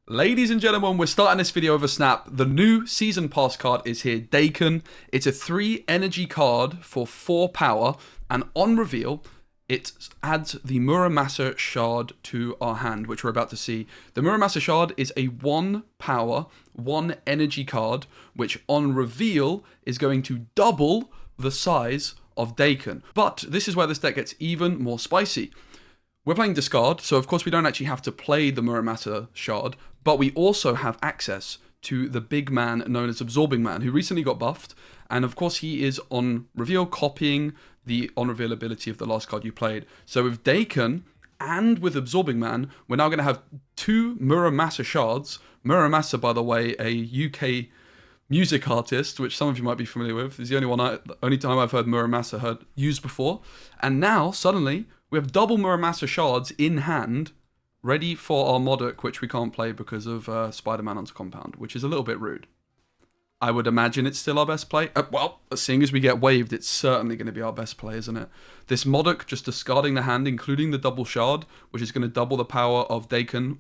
Ladies and gentlemen, we're starting this video with a snap. The new Season Pass card is here, Daken. It's a 3 energy card for 4 power, and on reveal, it adds the Muramasa Shard to our hand, which we're about to see. The Muramasa Shard is a 1 power, 1 energy card, which on reveal is going to double the size of Daken. But this is where this deck gets even more spicy. We're playing Discard, so of course we don't actually have to play the Muramasa Shard, but we also have access to the big man known as Absorbing Man, who recently got buffed, and of course he is on reveal copying the on reveal ability of the last card you played. So with Daken and with Absorbing Man, we're now going to have 2 Muramasa Shards. Muramasa, by the way, a UK music artist, which some of you might be familiar with. Is the only time I've heard Muramasa used before. And now, suddenly, we have double Muramasa Shards in hand, ready for our M.O.D.O.K, which we can't play because of Spider-Man onto Compound, which is a little bit rude. I would imagine it's still our best play. Well, seeing as we get waived, it's certainly going to be our best play, isn't it? This M.O.D.O.K just discarding the hand, including the double shard, which is going to double the power of Daken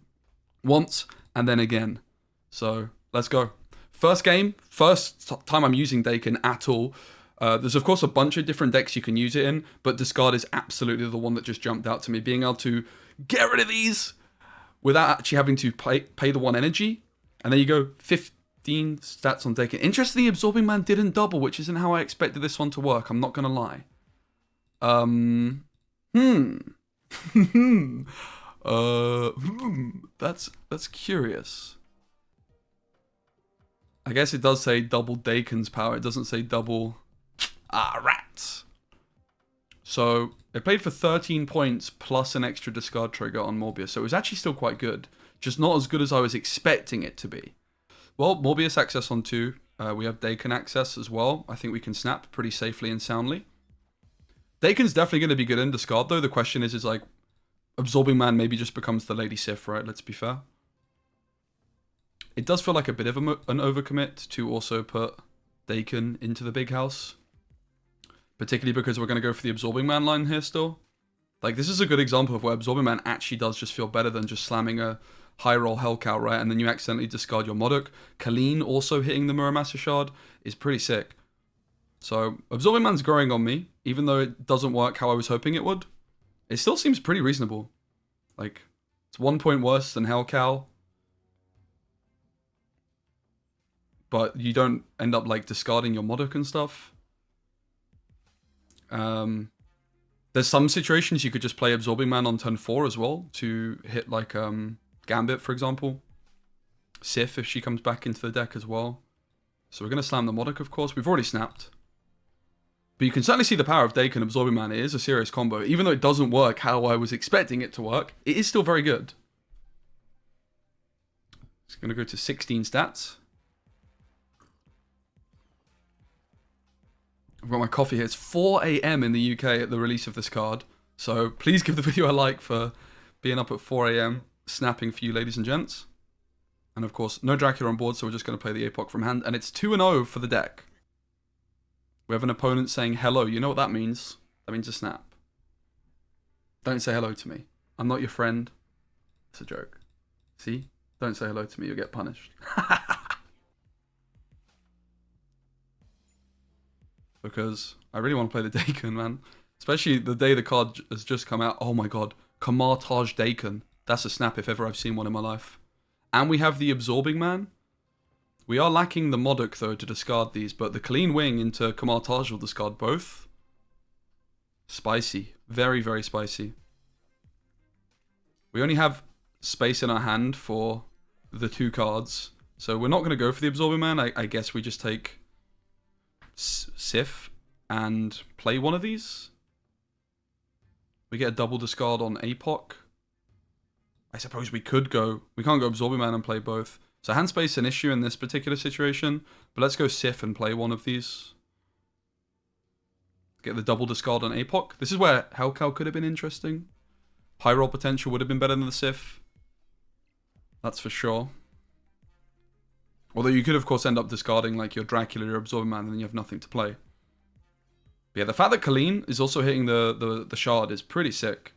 once and then again. So, let's go. First game, first time I'm using Daken at all. There's of course a bunch of different decks you can use it in, but Discard is absolutely the one that just jumped out to me. Being able to get rid of these without actually having to pay the 1 energy. And there you go, 15 stats on Daken. Interestingly, Absorbing Man didn't double, which isn't how I expected this one to work, I'm not going to lie. That's curious. I guess it does say double Daken's power. It doesn't say double... rats. So, it played for 13 points plus an extra discard trigger on Morbius. So it was actually still quite good. Just not as good as I was expecting it to be. Well, Morbius access on 2. We have Daken access as well. I think we can snap pretty safely and soundly. Daken's definitely going to be good in discard though. The question is like, Absorbing Man maybe just becomes the Lady Sif, right? Let's be fair. It does feel like a bit of an overcommit to also put Daken into the big house. Particularly because we're going to go for the Absorbing Man line here still. Like, this is a good example of where Absorbing Man actually does just feel better than just slamming a high roll Hellcow, right? And then you accidentally discard your M.O.D.O.K. Colleen also hitting the Muramasa Shard is pretty sick. So, Absorbing Man's growing on me. Even though it doesn't work how I was hoping it would. It still seems pretty reasonable. Like, it's 1 point worse than Hellcow. But you don't end up, like, discarding your M.O.D.O.K and stuff. There's some situations you could just play Absorbing Man on turn 4 as well to hit like Gambit, for example. Sif if she comes back into the deck as well. So we're going to slam the M.O.D.O.K, of course. We've already snapped. But you can certainly see the power of Daken Absorbing Man. It is a serious combo. Even though it doesn't work how I was expecting it to work, it is still very good. It's going to go to 16 stats. I've got my coffee here. It's 4 AM in the UK at the release of this card. So please give the video a like for being up at 4 AM, snapping for you ladies and gents. And of course, no Dracula on board, so we're just going to play the M.O.D.O.K from hand. And it's 2-0 for the deck. We have an opponent saying hello. You know what that means? That means a snap. Don't say hello to me. I'm not your friend. It's a joke. See? Don't say hello to me, you'll get punished. Because I really want to play the Daken, man. Especially the day the card has just come out. Oh my god. Kamartaj Daken. That's a snap if ever I've seen one in my life. And we have the Absorbing Man. We are lacking the M.O.D.O.K though to discard these. But the Colleen Wing into Kamartaj will discard both. Spicy. Very, very spicy. We only have space in our hand for the 2 cards. So we're not going to go for the Absorbing Man. I guess we just take... Sif and play one of these. We get a double discard on M.O.D.O.K. I suppose we could go. We can't go Absorbing Man and play both. So hand space is an issue in this particular situation. But let's go Sif and play one of these. Get the double discard on M.O.D.O.K. This is where Hellcow could have been interesting. High roll potential would have been better than the Sif. That's for sure. Although you could, of course, end up discarding like your Dracula, your Absorbing Man, and then you have nothing to play. But yeah, the fact that Colleen is also hitting the shard is pretty sick.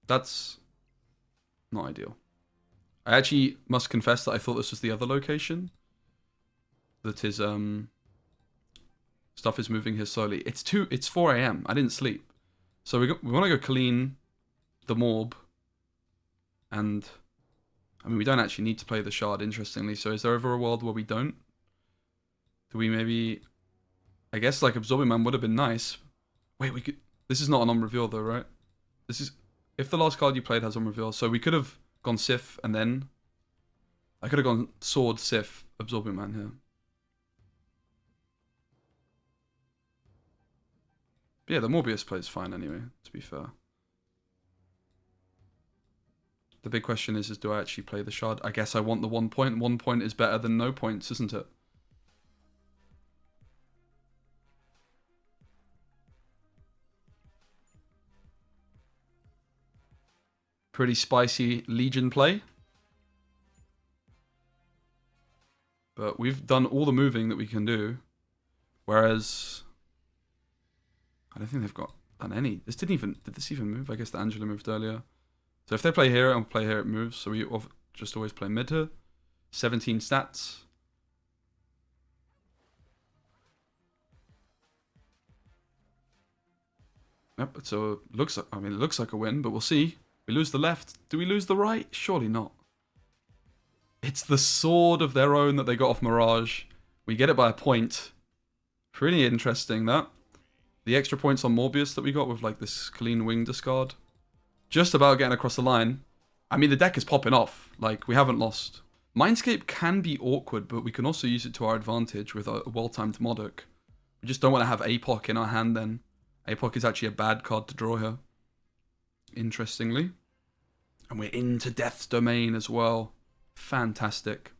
That's not ideal. I actually must confess that I thought this was the other location. That his stuff is moving here slowly. It's 4 a.m. I didn't sleep. So we want to go Colleen, the Morb, and I mean we don't actually need to play the Shard, interestingly. So is there ever a world where we don't? Do we maybe? I guess like Absorbing Man would have been nice. Wait, we could. This is not an on reveal though, right? This is if the last card you played has on reveal. So we could have gone Sif and then I could have gone Sword, Sif, Absorbing Man here. But yeah, the Morbius plays fine anyway, to be fair. The big question is do I actually play the Shard? I guess I want the 1 point. 1 point is better than no points, isn't it? Pretty spicy Legion play. But we've done all the moving that we can do. Whereas I don't think they've done any. Did this even move? I guess the Angela moved earlier. So if they play here and play here, it moves. So we just always play mid here. 17 stats. Yep. So it looks like a win, but we'll see. We lose the left. Do we lose the right? Surely not. It's the sword of their own that they got off Mirage. We get it by a point. Pretty interesting, that. The extra points on Morbius that we got with like this Colleen Wing discard. Just about getting across the line. I mean, the deck is popping off. Like, we haven't lost. Mindscape can be awkward, but we can also use it to our advantage with a well-timed M.O.D.O.K. We just don't want to have M.O.D.O.K in our hand then. M.O.D.O.K is actually a bad card to draw here. Interestingly. And we're into Death's Domain as well. Fantastic.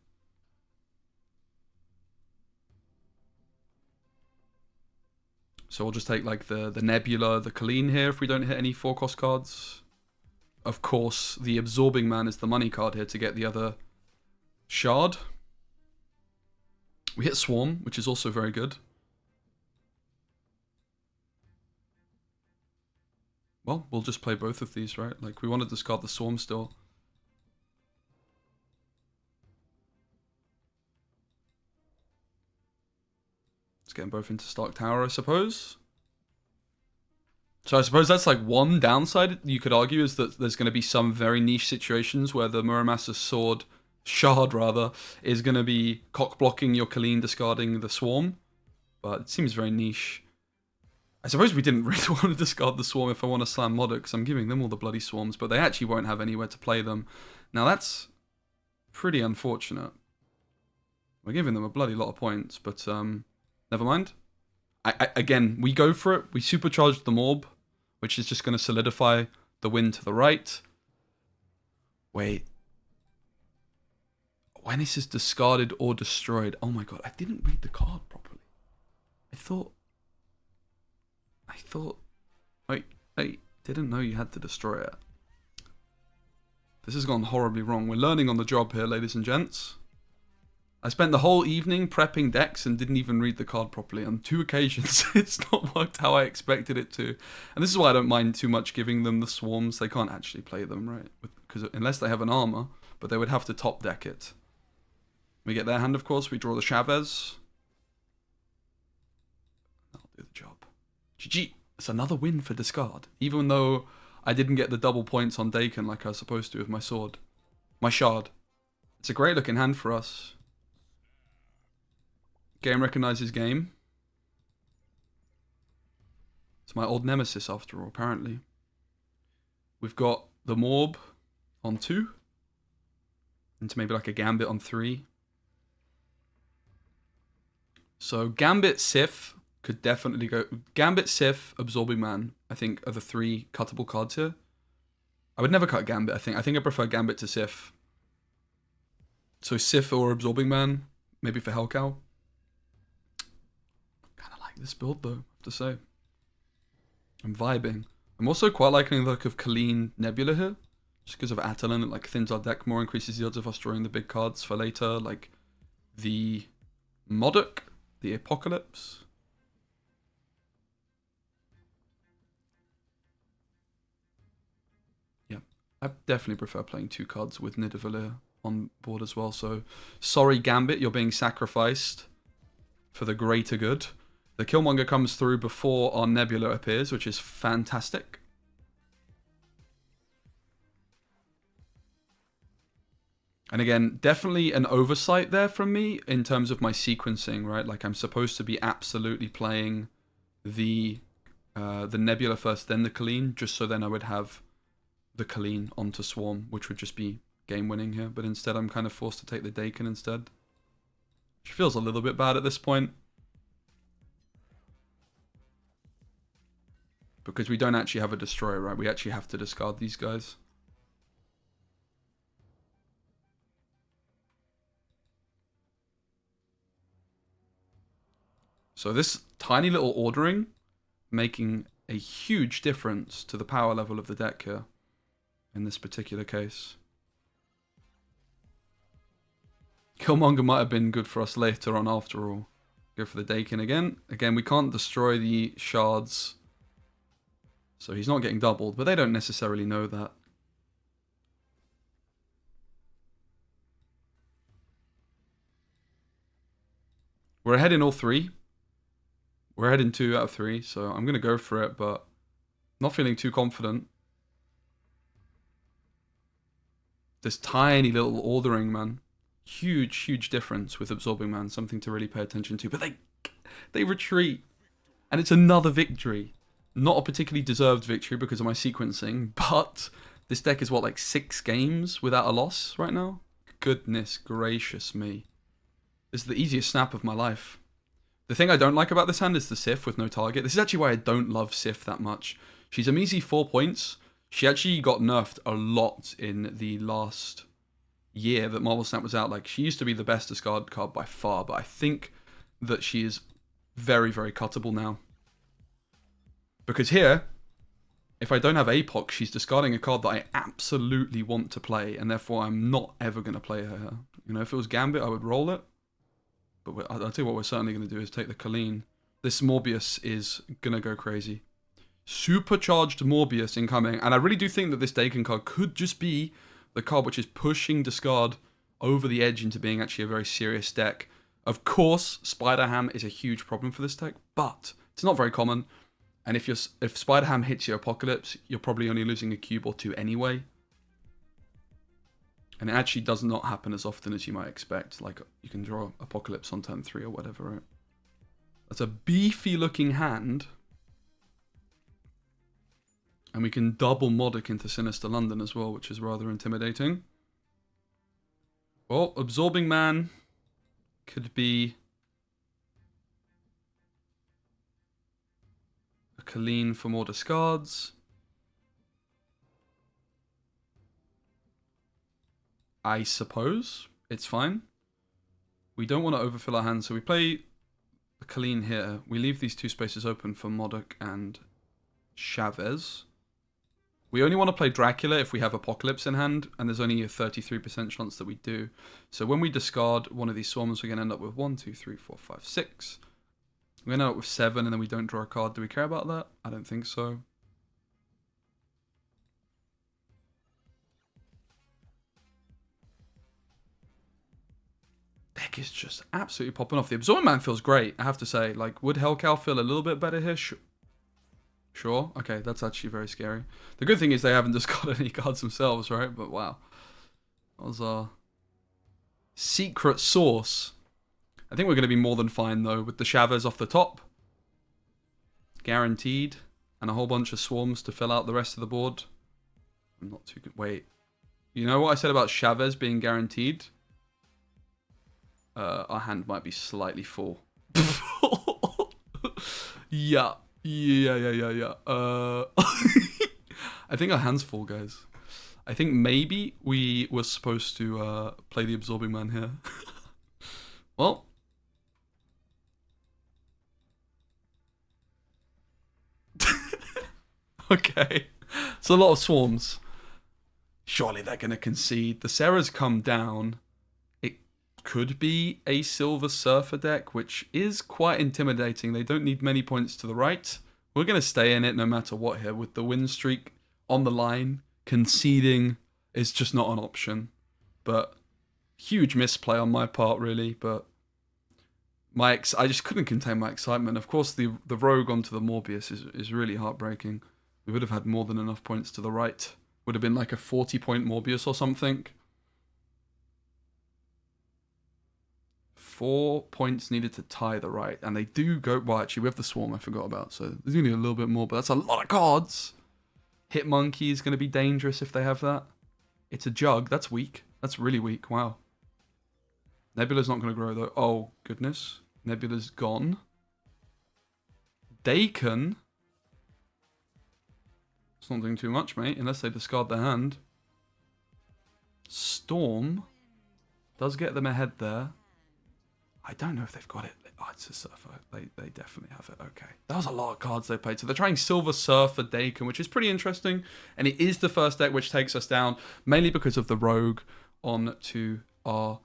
So we'll just take like the Nebula, the Colleen here if we don't hit any 4-cost cards. Of course, the Absorbing Man is the money card here to get the other Shard. We hit Swarm, which is also very good. Well, we'll just play both of these, right? Like, we want to discard the Swarm still. Let's get them both into Stark Tower, I suppose. So I suppose that's like one downside you could argue is that there's going to be some very niche situations where the Muramasa Shard rather, is going to be cock blocking your Colleen discarding the Swarm. But it seems very niche. I suppose we didn't really want to discard the Swarm if I want to slam M.O.D.O.K because I'm giving them all the bloody Swarms, but they actually won't have anywhere to play them. Now that's pretty unfortunate. We're giving them a bloody lot of points, but never mind. Again, we go for it. We supercharge the Morb, which is just going to solidify the win to the right. Wait. When this is discarded or destroyed. Oh my god, I didn't read the card properly. I thought... I didn't know you had to destroy it. This has gone horribly wrong. We're learning on the job here, ladies and gents. I spent the whole evening prepping decks and didn't even read the card properly. On 2 occasions, it's not worked how I expected it to. And this is why I don't mind too much giving them the Swarms. They can't actually play them, right? Because unless they have an armor, but they would have to top deck it. We get their hand, of course. We draw the Chavez. That'll do the job. GG. It's another win for discard. Even though I didn't get the double points on Daken like I was supposed to with my sword. My Shard. It's a great looking hand for us. Game recognizes game. It's my old nemesis after all, apparently. We've got the Morb on 2. Into maybe like a Gambit on 3. So Gambit, Sif could definitely go. Gambit, Sif, Absorbing Man, I think are the 3 cuttable cards here. I would never cut Gambit, I think. I prefer Gambit to Sif. So Sif or Absorbing Man, maybe for Hellcow. Kind of like this build though, I have to say. I'm vibing. I'm also quite liking the look of Colleen Nebula here. Just because of Atalon, it like thins our deck more, increases the odds of us drawing the big cards for later, like the M.O.D.O.K, the Apocalypse. Yeah, I definitely prefer playing 2 cards with Nidavellir. on board as well. So sorry, Gambit, you're being sacrificed for the greater good. The Killmonger comes through before our Nebula appears, which is fantastic. And again, definitely an oversight there from me in terms of my sequencing, right? Like I'm supposed to be absolutely playing the Nebula first, then the Colleen, just so then I would have the Colleen onto Swarm, which would just be game winning here. But instead, I'm kind of forced to take the Daken instead, which feels a little bit bad at this point, because we don't actually have a destroyer, right? We actually have to discard these guys. So this tiny little ordering making a huge difference to the power level of the deck here in this particular case. Killmonger might have been good for us later on after all. Go for the Daken again. Again, we can't destroy the shards, so he's not getting doubled, but they don't necessarily know that. We're ahead in all three. We're ahead in 2 out of 3, so I'm going to go for it, but not feeling too confident. This tiny little ordering, man. Huge, huge difference with Absorbing Man. Something to really pay attention to. But they retreat. And it's another victory. Not a particularly deserved victory because of my sequencing, but this deck is what, like 6 games without a loss right now? Goodness gracious me. This is the easiest snap of my life. The thing I don't like about this hand is the Sif with no target. This is actually why I don't love Sif that much. She's a measly 4 points. She actually got nerfed a lot in the last year that Marvel Snap was out. Like, she used to be the best discard card by far, but I think that she is very, very cuttable now. Because here, if I don't have A.P.O.K, she's discarding a card that I absolutely want to play, and therefore I'm not ever going to play her. You know, if it was Gambit, I would roll it. But I'll tell you what we're certainly going to do is take the Colleen. This Morbius is going to go crazy. Supercharged Morbius incoming. And I really do think that this Daken card could just be the card which is pushing discard over the edge into being actually a very serious deck. Of course, Spider-Ham is a huge problem for this deck, but it's not very common. And if Spider-Ham hits your Apocalypse, you're probably only losing a cube or 2 anyway. And it actually does not happen as often as you might expect. Like, you can draw Apocalypse on turn 3 or whatever, right? That's a beefy looking hand. And we can double M.O.D.O.K into Sinister London as well, which is rather intimidating. Well, Absorbing Man could be a Colleen for more discards. I suppose it's fine. We don't want to overfill our hands, so we play the Colleen here. We leave these 2 spaces open for M.O.D.O.K and Chavez. We only want to play Dracula if we have Apocalypse in hand, and there's only a 33% chance that we do. So when we discard one of these swarms, we're going to end up with 1, 2, 3, 4, 5, 6. We're going to end up with 7, and then we don't draw a card. Do we care about that? I don't think so. Deck is just absolutely popping off. The Absorbing Man feels great, I have to say. Like, would Hellcow feel a little bit better here? Sure. Okay, that's actually very scary. The good thing is they haven't discarded any cards themselves, right? But wow. That was our secret sauce. I think we're going to be more than fine, though, with the Chavez off the top. Guaranteed. And a whole bunch of swarms to fill out the rest of the board. I'm not too good. Wait. You know what I said about Chavez being guaranteed? Our hand might be slightly full. Yeah. Yeah. I think our hand's full, guys. I think maybe we were supposed to play the Absorbing Man here. Well. Okay. It's a lot of swarms. Surely they're going to concede. The Sarah's come down. Could be a Silver Surfer deck, which is quite intimidating. They don't need many points to the right. We're going to stay in it no matter what here. With the win streak on the line, conceding is just not an option. But Huge misplay on my part, really, but I just couldn't contain my excitement. Of course, the rogue onto the Morbius is really heartbreaking. We would have had more than enough points to the right. Would have been like a 40-point Morbius or something. 4 points needed to tie the right, and they do go. Well, actually, we have the swarm I forgot about, so there's gonna be a little bit more, but that's a lot of cards. Hit Monkey is gonna be dangerous if they have that. It's a jug. That's weak. That's really weak. Wow. Nebula's not gonna grow though. Oh goodness. Nebula's gone. Daken. It's not doing too much, mate, unless they discard their hand. Storm does get them ahead there. I don't know if they've got it. Oh, it's a Surfer. They definitely have it. Okay. That was a lot of cards they played. So they're trying Silver Surfer Daken, which is pretty interesting. And it is the first deck which takes us down, mainly because of the Rogue on to our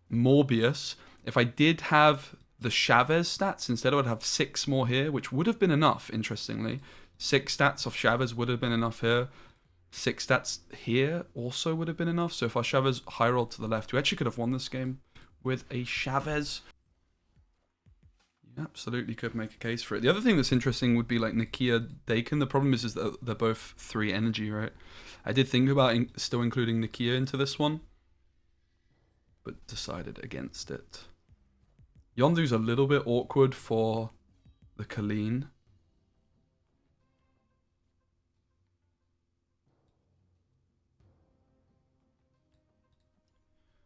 Morbius. If I did have the Chavez stats, instead I would have 6 more here, which would have been enough, interestingly. 6 stats of Chavez would have been enough here. 6 stats here also would have been enough. So if our Chavez high rolled to the left, we actually could have won this game with a Chavez. You absolutely could make a case for it. The other thing that's interesting would be like Nakia Daken. The problem is that they're both 3 energy, right? I did think about still including Nakia into this one, but decided against it. Yondu's a little bit awkward for the Colleen.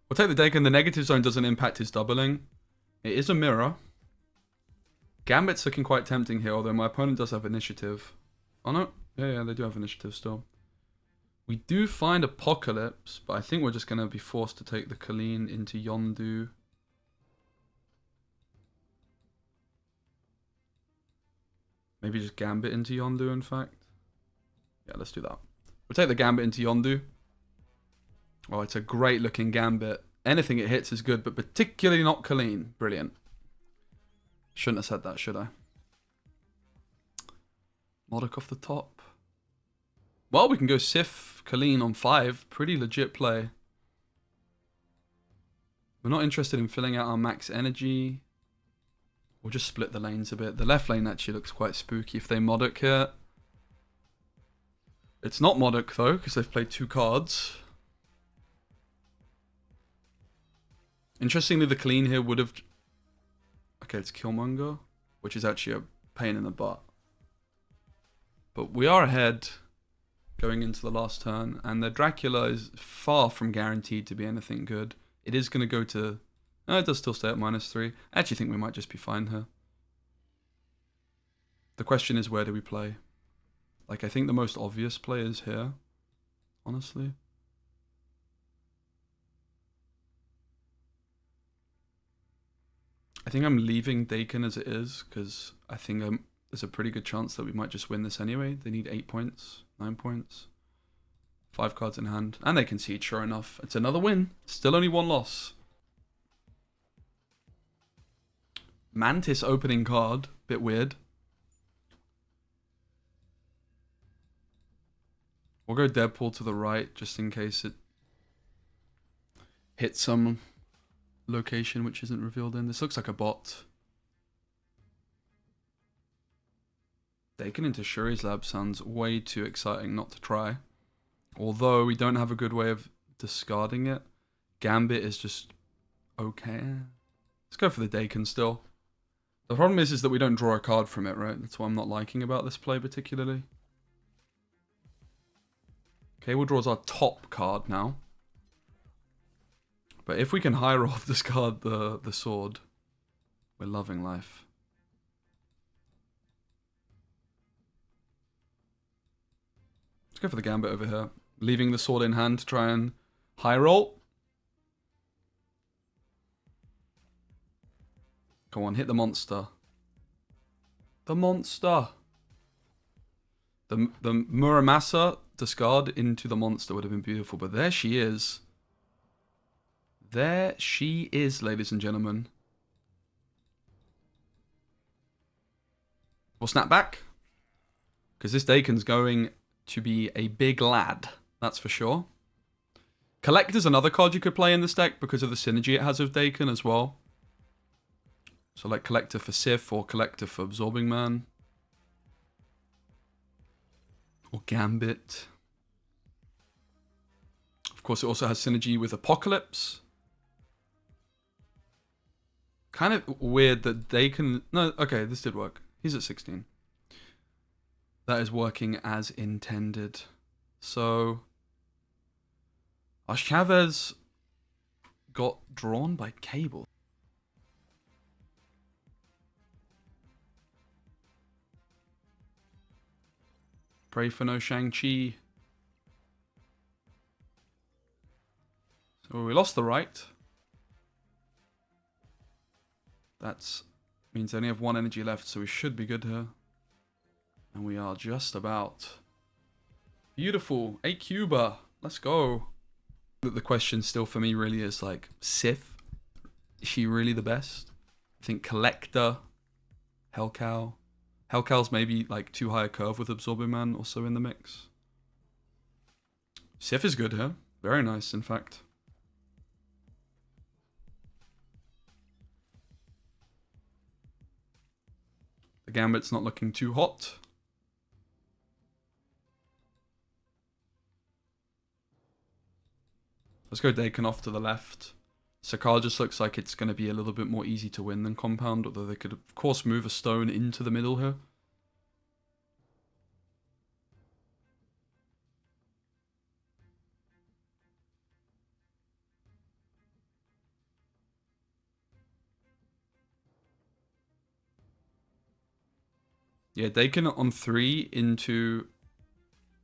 We'll take the Daken. The negative zone doesn't impact his doubling. It is a mirror. Gambit's looking quite tempting here, although my opponent does have initiative. Oh no. Yeah, they do have initiative still. We do find Apocalypse, but I think we're just going to be forced to take the Colleen into Yondu. Maybe just Gambit into Yondu, in fact. Yeah, let's do that. We'll take the Gambit into Yondu. Oh, it's a great looking Gambit. Anything it hits is good, but particularly not Colleen. Brilliant. Shouldn't have said that, should I? M.O.D.O.K off the top. Well, we can go Sif Colleen on 5. Pretty legit play. We're not interested in filling out our max energy. We'll just split the lanes a bit. The left lane actually looks quite spooky if they M.O.D.O.K here. It's not M.O.D.O.K though, because they've played 2 cards. Interestingly, the Colleen here would have... Okay, it's Killmonger, which is actually a pain in the butt. But we are ahead going into the last turn, and the Dracula is far from guaranteed to be anything good. It is going to go to... No, it does still stay at -3. I actually think we might just be fine here. The question is, where do we play? Like, I think the most obvious play is here, honestly. I think I'm leaving Daken as it is, because I think there's a pretty good chance that we might just win this anyway. They need 8 points, 9 points. 5 cards in hand. And they concede, sure enough. It's another win. Still only 1 loss. Mantis opening card. Bit weird. We'll go Deadpool to the right, just in case it hits some location which isn't revealed in. This looks like a bot. Daken into Shuri's lab sounds way too exciting not to try. Although we don't have a good way of discarding it. Gambit is just okay. Let's go for the Daken still. The problem is that we don't draw a card from it, right? That's what I'm not liking about this play particularly. Okay, we'll draw as our top card now. But if we can high roll discard the sword, we're loving life. Let's go for the Gambit over here. Leaving the sword in hand to try and high roll. Come on, hit the monster. The monster. The Muramasa discard into the monster would have been beautiful, but there she is. There she is, ladies and gentlemen. We'll snap back. Because this Daken's going to be a big lad. That's for sure. Collector's another card you could play in this deck because of the synergy it has with Daken as well. So like Collector for Sif or Collector for Absorbing Man. Or Gambit. Of course, it also has synergy with Apocalypse. Kind of weird that Daken... No, okay, this did work. He's at 16. That is working as intended. So... Our Chavez got drawn by Cable. Pray for no Shang-Chi. So we lost the right. That means I only have one energy left, so we should be good here. And we are just about. Beautiful. A Cuba. Let's go. The question still for me really is like, Sif, is she really the best? I think Collector, Hellcow. Hellcow's maybe like too high a curve with Absorbing Man also in the mix. Sif is good here. Very nice, in fact. The Gambit's not looking too hot. Let's go Daken off to the left. Sakar just looks like it's going to be a little bit more easy to win than Compound, although they could, of course, move a stone into the middle here. Yeah, Daken on 3 into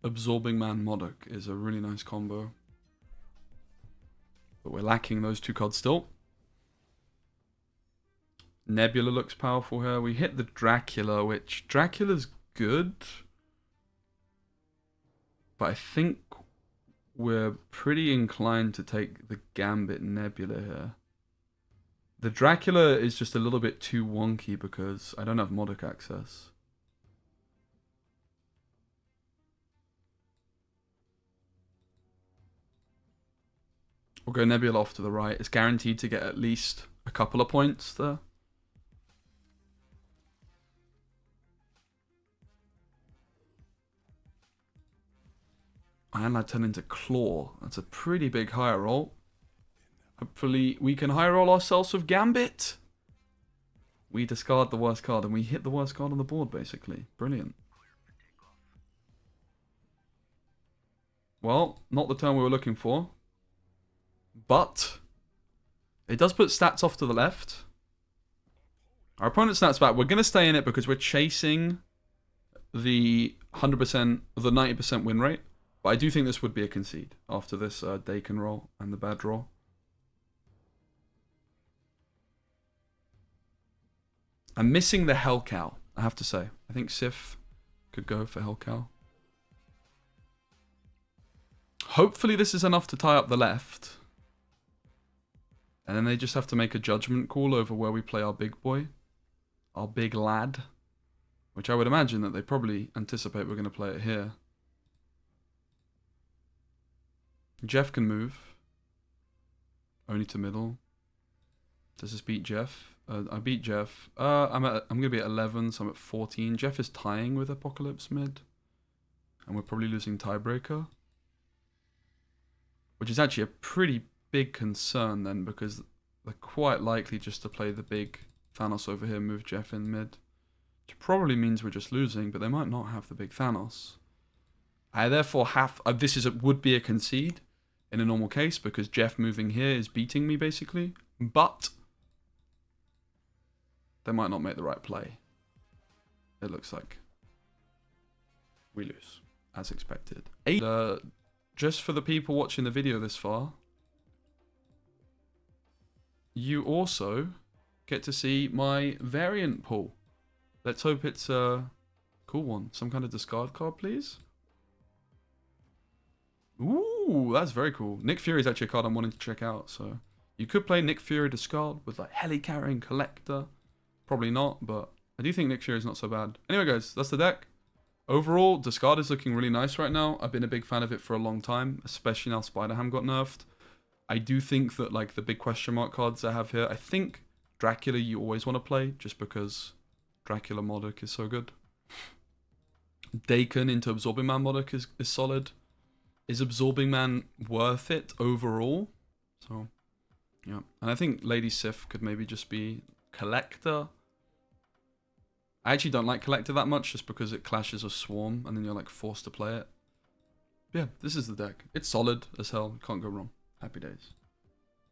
Absorbing Man M.O.D.O.K is a really nice combo. But we're lacking those two cards still. Nebula looks powerful here. We hit the Dracula, which Dracula's good. But I think we're pretty inclined to take the Gambit Nebula here. The Dracula is just a little bit too wonky because I don't have M.O.D.O.K access. We'll go Nebula off to the right. It's guaranteed to get at least a couple of points there. And I turn into Claw. That's a pretty big high roll. Hopefully we can high roll ourselves with Gambit. We discard the worst card and we hit the worst card on the board basically. Brilliant. Well, not the turn we were looking for. But it does put stats off to the left. Our opponent's stats back. We're going to stay in it because we're chasing the 100%, the 90% win rate. But I do think this would be a concede after this Daken roll and the bad draw. I'm missing the Hellcow, I have to say. I think Sif could go for Hellcow. Hopefully this is enough to tie up the left. And then they just have to make a judgment call over where we play our big boy. Our big lad. Which I would imagine that they probably anticipate we're going to play it here. Jeff can move. Only to middle. Does this beat Jeff? I beat Jeff. I'm going to be at 11, so I'm at 14. Jeff is tying with Apocalypse mid. And we're probably losing tiebreaker. Which is actually a pretty big concern then, because they're quite likely just to play the big Thanos over here, move Jeff in mid. Which probably means we're just losing, but they might not have the big Thanos. I therefore have... would be a concede in a normal case, because Jeff moving here is beating me basically. But they might not make the right play. It looks like we lose, as expected. Just for the people watching the video this far, you also get to see my variant pool. Let's hope it's a cool one. Some kind of discard card, please. Ooh, that's very cool. Nick Fury is actually a card I'm wanting to check out. So you could play Nick Fury discard with like Heli-carrying Collector. Probably not, but I do think Nick Fury is not so bad. Anyway, guys, that's the deck. overall, Discard is looking really nice right now. I've been a big fan of it for a long time, especially now Spider-Ham got nerfed. I do think that, like, the big question mark cards I have here, I think Dracula you always want to play, just because Dracula M.O.D.O.K is so good. Daken into Absorbing Man M.O.D.O.K is solid. Is Absorbing Man worth it overall? So, yeah. And I think Lady Sif could maybe just be Collector. I actually don't like Collector that much, just because it clashes with Swarm, and then you're, like, forced to play it. But yeah, this is the deck. It's solid as hell. Can't go wrong. Happy days.